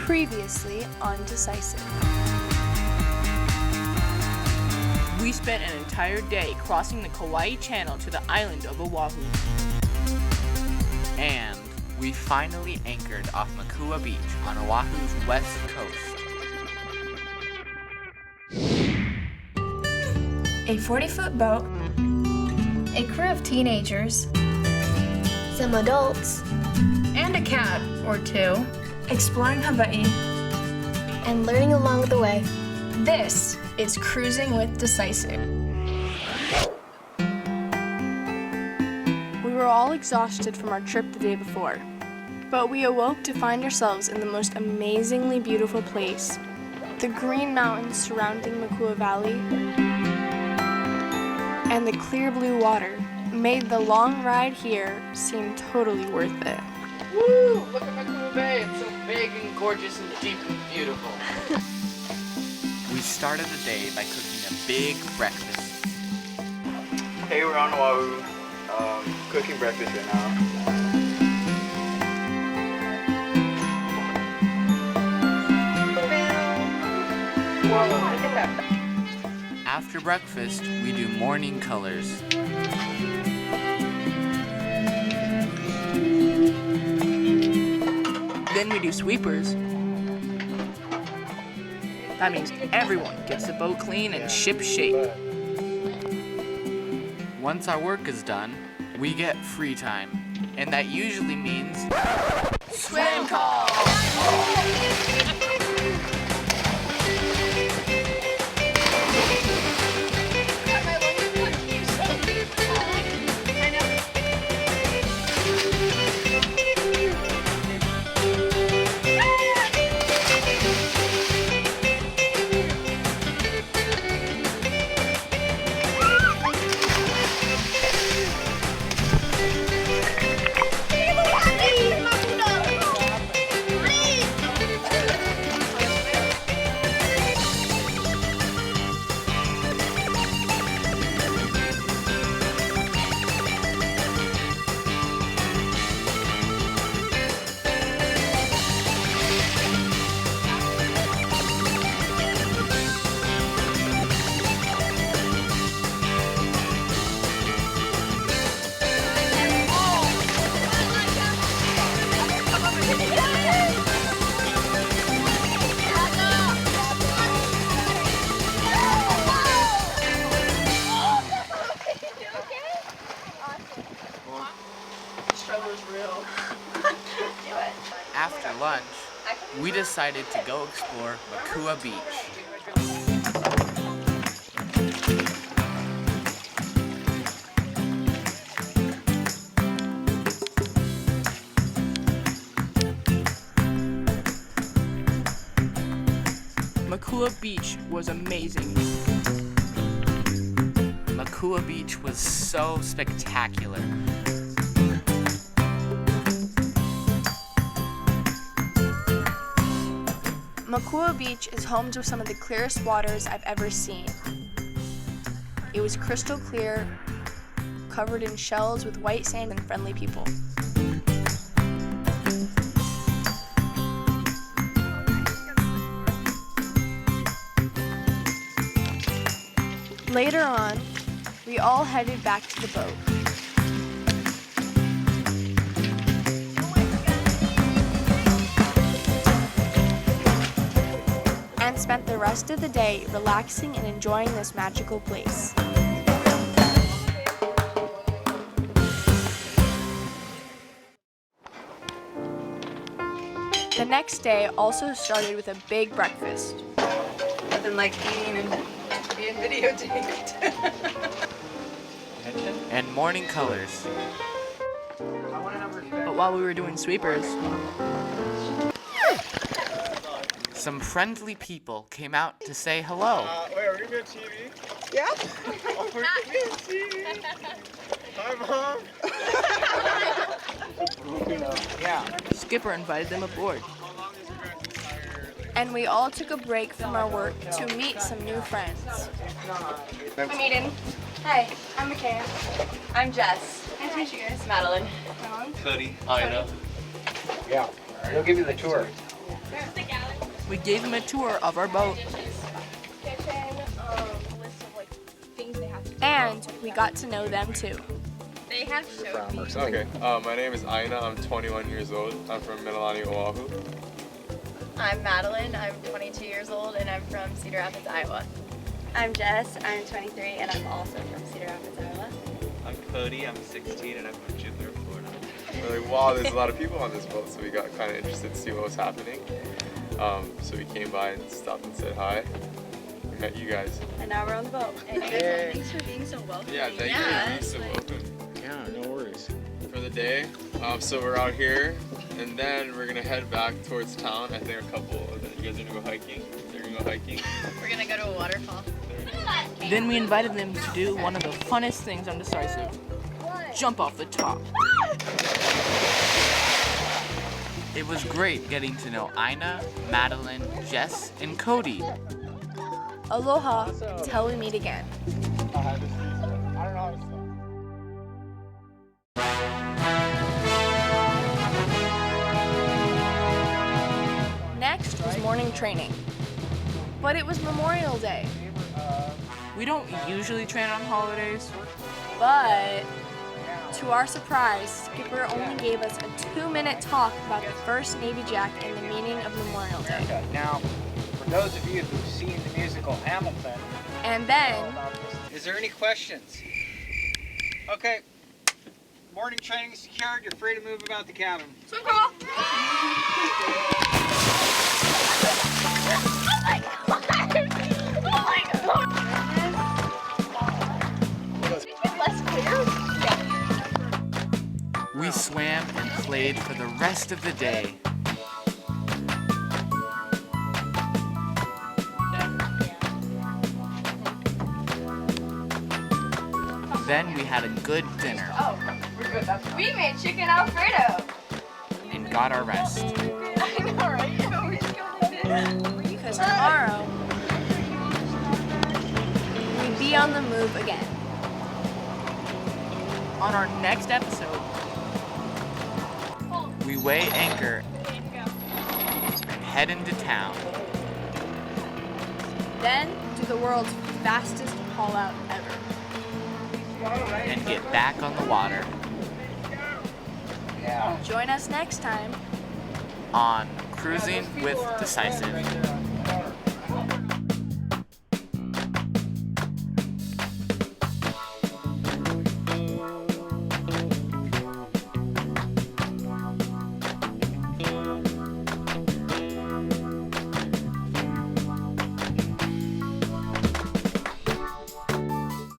Previously on Decisive. We spent an entire day crossing the Kauai Channel to the island of Oahu. And we finally anchored off Makua Beach on Oahu's west coast. A 40-foot boat, a crew of teenagers, some adults, and a cat or two, exploring Hawaii, and learning along the way. This is Cruising with Decisive. We were all exhausted from our trip the day before, but we awoke to find ourselves in the most amazingly beautiful place. The green mountains surrounding Makua Valley and the clear blue water made the long ride here seem totally worth it. Woo! Look at Makua Bay. It's so big and gorgeous and deep and beautiful. We started the day by cooking a big breakfast. Hey, we're on Oahu, cooking breakfast right now. After breakfast, we do morning colors. Then we do sweepers. That means everyone gets the boat clean and ship shape. Once our work is done, we get free time. And that usually means swim call! After lunch, we decided to go explore Makua Beach. Makua Beach was amazing. Makua Beach was so spectacular. Makua Beach is home to some of the clearest waters I've ever seen. It was crystal clear, covered in shells with white sand and friendly people. Later on, we all headed back to the boat. And spent the rest of the day relaxing and enjoying this magical place. The next day also started with a big breakfast. Nothing like eating and being videotaped. And morning colors. But while we were doing sweepers, Some friendly people came out to say hello. Wait, are we gonna TV? Yeah. Oh, we're gonna TV. Hi, Mom. Yeah. Skipper invited them aboard. And we all took a break from our work to meet some new friends. I'm Eden. Hi, I'm Makua. I'm Jess. Nice to meet you guys. Madeline. Cuddy. Oh, you know? Yeah, they'll give you the tour. Yeah. We gave him a tour of our boat. And we got to know them too. They have showed me. Okay, my name is Aina. I'm 21 years old. I'm from Mililani, Oahu. I'm Madeline. I'm 22 years old and I'm from Cedar Rapids, Iowa. I'm Jess. I'm 23 and I'm also from Cedar Rapids, Iowa. I'm Cody. I'm 16 and I'm from Jupiter, Florida. We're like, wow, there's a lot of people on this boat, so we got kind of interested to see what was happening. So we came by and stopped and said hi. We met you guys. And now we're on the boat. And you guys, thanks for being so welcoming. Yeah, thank you for being so welcome. Yeah, no worries. For the day. So we're out here, and then we're gonna head back towards town. I think a couple of them. You guys are gonna go hiking. They're gonna go hiking. We're gonna go to a waterfall. Then we invited them to do one of the funnest things on Decisive. Jump off the top. It was great getting to know Ina, Madeline, Jess, and Cody. Aloha until we meet again. Next was morning training. But it was Memorial Day. We don't usually train on holidays. But to our surprise, Skipper only gave us a 2-minute talk about the first Navy Jack and the meaning of Memorial Day. Now, for those of you who've seen the musical Hamilton, And then, is there any questions? Okay, morning training secured. You're free to move about the cabin. We swam and played for the rest of the day. Then we had a good dinner We made chicken Alfredo. and got our rest. I know, right? We should go like this. because tomorrow, we'd be on the move again. On our next episode, We weigh anchor and head into town. Then, do the world's fastest haul out ever. And get back on the water Join us next time. on Cruising with Decisive.